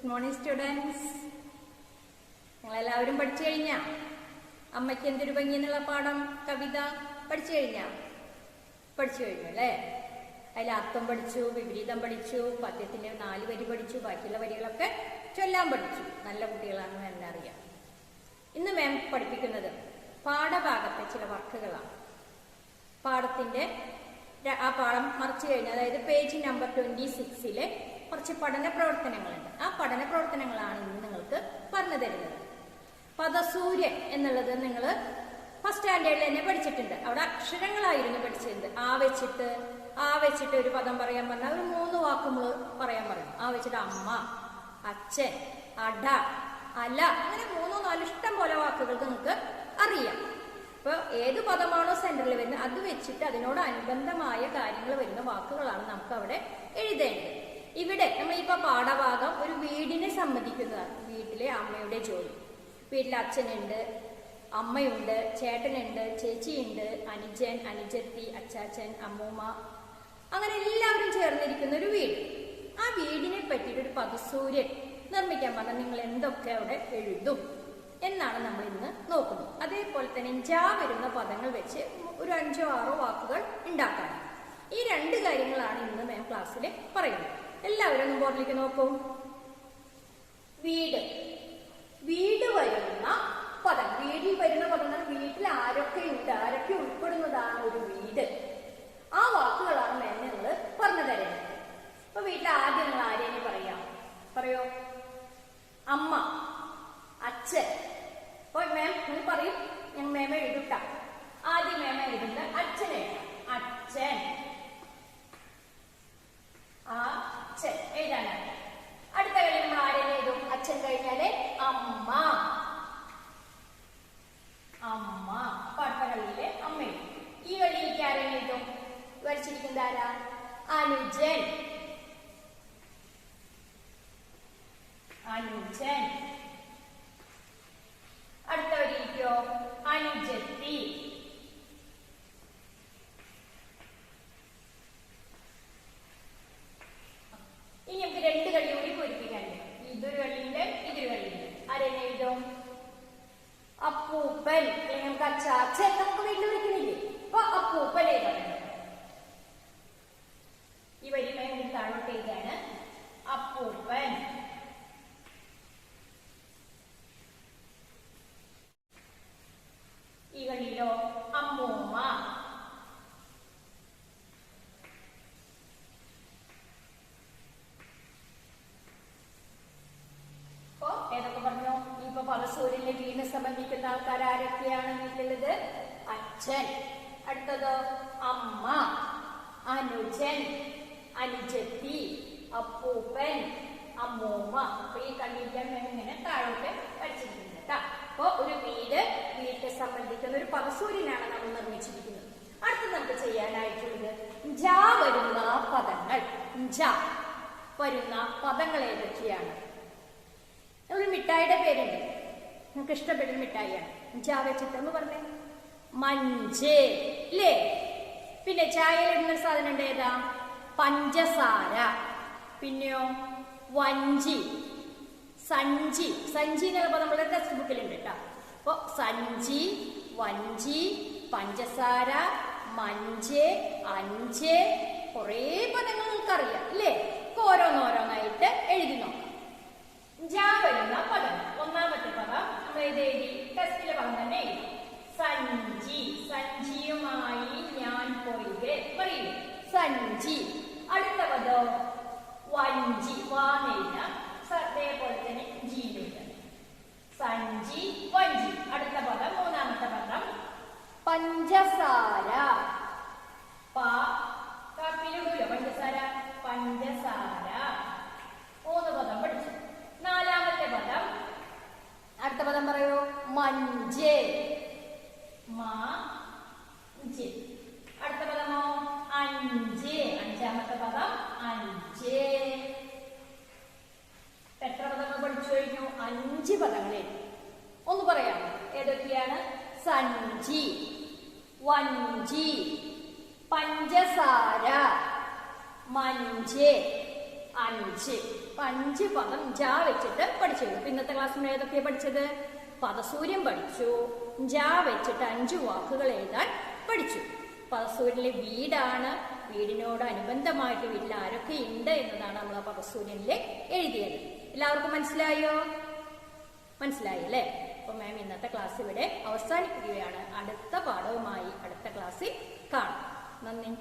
Good morning students. നിങ്ങളെല്ലാവരും പഠിച്ചു കഴിഞ്ഞാ? അമ്മയ്ക്ക് എന്തൊരു ഭംഗി എന്നുള്ള പാഠം കവിത പഠിച്ചു കഴിഞ്ഞു അല്ലേ? അതിൽ അർത്ഥം പഠിച്ചു, വിപരീതം പഠിച്ചു, പദ്യത്തിന്റെ 4 വരി പഠിച്ചു, ബാക്കിയുള്ള വരികളൊക്കെ ചൊല്ലാൻ പഠിച്ചു. നല്ല കുട്ടികളാണെന്ന് എന്നെ അറിയാം. ഇന്ന് മാം പഠിപ്പിക്കുന്നത് പാഠഭാഗത്തെ ചില വർക്കുകളാണ്. പാഠത്തിന്റെ ആ പാഠം മറിച്ചു കഴിഞ്ഞാൽ, അതായത് പേജ് നമ്പർ 26 കുറച്ച് പഠന പ്രവർത്തനങ്ങളുണ്ട്. ആ പഠന പ്രവർത്തനങ്ങളാണ് ഇന്ന് നിങ്ങൾക്ക് പറഞ്ഞു തരുന്നത്. പദസൂര്യൻ എന്നുള്ളത് നിങ്ങൾ ഫസ്റ്റ് സ്റ്റാൻഡേർഡിൽ തന്നെ പഠിച്ചിട്ടുണ്ട്. അവിടെ അക്ഷരങ്ങളായിരുന്നു പഠിച്ചിരുന്നത്. ആ വെച്ചിട്ട് ഒരു പദം പറയാൻ പറഞ്ഞാൽ ഒരു 3 വാക്ക് നമ്മൾ പറയാൻ പറയും. ആ വെച്ചിട്ട് അമ്മ, അച്ഛൻ, അട, അല, അങ്ങനെ 3-4 ഇഷ്ടം പോലെ വാക്കുകൾ നിങ്ങൾക്ക് അറിയാം. അപ്പൊ ഏത് പദമാണോ സെന്ററിൽ വരുന്നത് അത് വെച്ചിട്ട് അതിനോട് അനുബന്ധമായ കാര്യങ്ങൾ വരുന്ന വാക്കുകളാണ് നമുക്ക് അവിടെ എഴുതേണ്ടത്. ഇവിടെ നമ്മളിപ്പോ പാഠഭാഗം ഒരു വീടിനെ സംബന്ധിക്കുന്നതാണ്. വീട്ടിലെ അമ്മയുടെ ജോലി. വീട്ടിൽ അച്ഛനുണ്ട്, അമ്മയുണ്ട്, ചേട്ടനുണ്ട്, ചേച്ചിയുണ്ട്, അനുജൻ, അനുജത്തി, അച്ചാച്ചൻ, അമ്മൂമ്മ, അങ്ങനെ എല്ലാവരും ചേർന്നിരിക്കുന്ന ഒരു വീട്. ആ വീടിനെ പറ്റിയിട്ട് ഒരു പദസൂര്യൻ നിർമ്മിക്കാൻ പറഞ്ഞാൽ നിങ്ങൾ എന്തൊക്കെ അവിടെ എഴുതും എന്നാണ് നമ്മൾ ഇന്ന് നോക്കുന്നത്. അതേപോലെ തന്നെ വരുന്ന പദങ്ങൾ വെച്ച് ഒരു 5-6 വാക്കുകൾ ഉണ്ടാക്കാൻ. ഈ 2 കാര്യങ്ങളാണ് ഇന്ന് മാം ക്ലാസ്സിൽ പറയുന്നത്. എല്ലാവരും ഒന്ന് ബോർഡിലേക്ക് നോക്കൂ. വീട് വരുന്ന പദം. വീട്ടിൽ വരുന്ന പദങ്ങൾ വീട്ടിൽ ആരൊക്കെ ഉൾപ്പെടുന്നതാണ് ഒരു വീട്. ആ വാക്കുകളാണ് മാം നിങ്ങൾ പറഞ്ഞു തരുന്നത്. അപ്പൊ വീട്ടിൽ ആദ്യം നിങ്ങൾ ആരെയും പറയോ? അമ്മ, അച്ഛൻ. അപ്പൊ മാം നിങ്ങൾ പറയും, ഞാൻ മേമ എഴുതുട്ട. ആദ്യം മേമ എഴുതുന്നത് അച്ഛനെ. അച്ഛൻ എഴുതാനാണ്. അടുത്ത കളി നമ്മൾ ആരെയും എഴുതും? അച്ഛൻ കഴിഞ്ഞാല് അമ്മ. അടുത്ത കളിയിലെ അമ്മയും. ഈ കളിയിലേക്ക് ആരെയും എഴുതും? വരച്ചിരിക്കുന്നത് ആരാ? അനുജൻ. അടുത്തവരിക്കോ? അനുജത്തി. ഇനി നമുക്ക് 2 കളി കൂടി പൂരിപ്പിക്കാനുണ്ട്. ഇതൊരു കളിയുണ്ട്, ഇതൊരു കളിയുണ്ട്. ആരെന്നെ എഴുതും? അപ്പൂപ്പൻ. നമുക്ക് അച്ചാച്ചൻ നമുക്ക് വീട്ടിൽ വിളിക്കുന്നില്ലേ? അപ്പൊ അപ്പൂപ്പൻ എഴുതാനുണ്ട്. ഈ വരി വേണ്ടി താഴോട്ട് എഴുതാണ് അപ്പൂപ്പൻ. ഈ കളിയിലോ? അമ്മൂമ്മ. അപ്പോ ഏതൊക്കെ പറഞ്ഞു? ഇപ്പൊ പദസൂര്യന്റെ വീടിനെ സംബന്ധിക്കുന്ന ആൾക്കാർ ആരൊക്കെയാണ് വീട്ടിലുള്ളത്? അച്ഛൻ. അടുത്തതോ? അമ്മ, അനുജൻ, അനുജത്തി, അപ്പൂപ്പൻ, അമ്മൂമ്മ. അപ്പൊ ഈ കളിക്കാൻ ഇങ്ങനെ താഴോട്ട് പഠിച്ചിരിക്കുന്നത് കേട്ടോ. അപ്പൊ ഒരു വീട്ടെ സംബന്ധിക്കുന്ന ഒരു പദസൂര്യനാണ് നമ്മൾ നിർമ്മിച്ചിരിക്കുന്നത്. അടുത്ത് നമുക്ക് ചെയ്യാനായിട്ടുള്ളത് വരുന്ന പദങ്ങൾ. വരുന്ന പദങ്ങൾ ഏതൊക്കെയാണ്? ഒരു മിഠായിയുടെ പേരുണ്ട്, നിങ്ങൾക്ക് ഇഷ്ടപ്പെട്ട മിഠായിയാണ്. വെച്ചിട്ട് എന്ന് പറഞ്ഞേ. മഞ്ച് അല്ലേ? പിന്നെ ചായയിൽ ഇടുന്ന സാധനം ഉണ്ട്, ഏതാ? പഞ്ചസാര. പിന്നെയോ? വഞ്ചി, സഞ്ചി. സഞ്ചി എന്നുള്ള പദം നമ്മുടെ ടെക്സ്റ്റ് ബുക്കിലുണ്ട് കേട്ടോ. അപ്പൊ സഞ്ചി, വഞ്ചി, പഞ്ചസാര, മഞ്ച്, അഞ്ച്, കുറേ പദങ്ങൾ നിങ്ങൾക്കറിയാം അല്ലേ? ഓരോന്നോരോന്നായിട്ട് എഴുതി നോക്കാം. വരുന്ന പദം. ഒന്നാമത്തെ പദം നമ്മൾ എഴുതി ടെസ്റ്റിലെ പദം തന്നെ എഴുതി. സഞ്ചി. സഞ്ചിയുമായി ഞാൻ പോയി പറയൂ. സഞ്ചി. അടുത്ത പദം വഞ്ചി. വാനയില്ല, അതേപോലെ തന്നെ ജീവ. സഞ്ചി, വഞ്ചി. അടുത്ത പദം, മൂന്നാമത്തെ പദം പഞ്ചസാര. കാപ്പിയിലിടൂലോ പഞ്ചസാര? പഞ്ചസാര. 3 പദം പഠിച്ചു. 4ാമത്തെ പദം, അടുത്ത പദം പറയൂ. മഞ്ച്. മഞ്ച്. അടുത്ത പദമോ? അഞ്ച്. 5ാമത്തെ പദം അഞ്ച്. എത്ര പദങ്ങൾ പഠിച്ചു കഴിഞ്ഞു? 5 പദങ്ങളെ. ഒന്ന് പറയാമോ ഏതൊക്കെയാണ്? സഞ്ചി, വഞ്ചി, പഞ്ചസാര, മഞ്ച്, അഞ്ച്. അപ്പൊ 5 പദം ജ വെച്ചിട്ട് പഠിച്ചു. ഇപ്പൊ ഇന്നത്തെ ക്ലാസ്സിൽ ഏതൊക്കെയാ പഠിച്ചത്? പദസൂര്യൻ പഠിച്ചു. ജ വെച്ചിട്ട് 5 വാക്കുകൾ എഴുതാൻ പഠിച്ചു. പദസൂര്യനിലെ വീടാണ്. വീടിനോട് അനുബന്ധമായിട്ട് വീട്ടിൽ ആരൊക്കെ ഉണ്ട് എന്നതാണ് നമ്മൾ ആ പദസൂര്യനിലെ എഴുതിയത്. എല്ലാവർക്കും മനസ്സിലായോ? മനസ്സിലായി അല്ലേ? അപ്പൊ മാം ഇന്നത്തെ ക്ലാസ് ഇവിടെ അവസാനിപ്പിക്കുകയാണ്. അടുത്ത പാഠവുമായി അടുത്ത ക്ലാസ്സിൽ കാണാം. നന്ദി.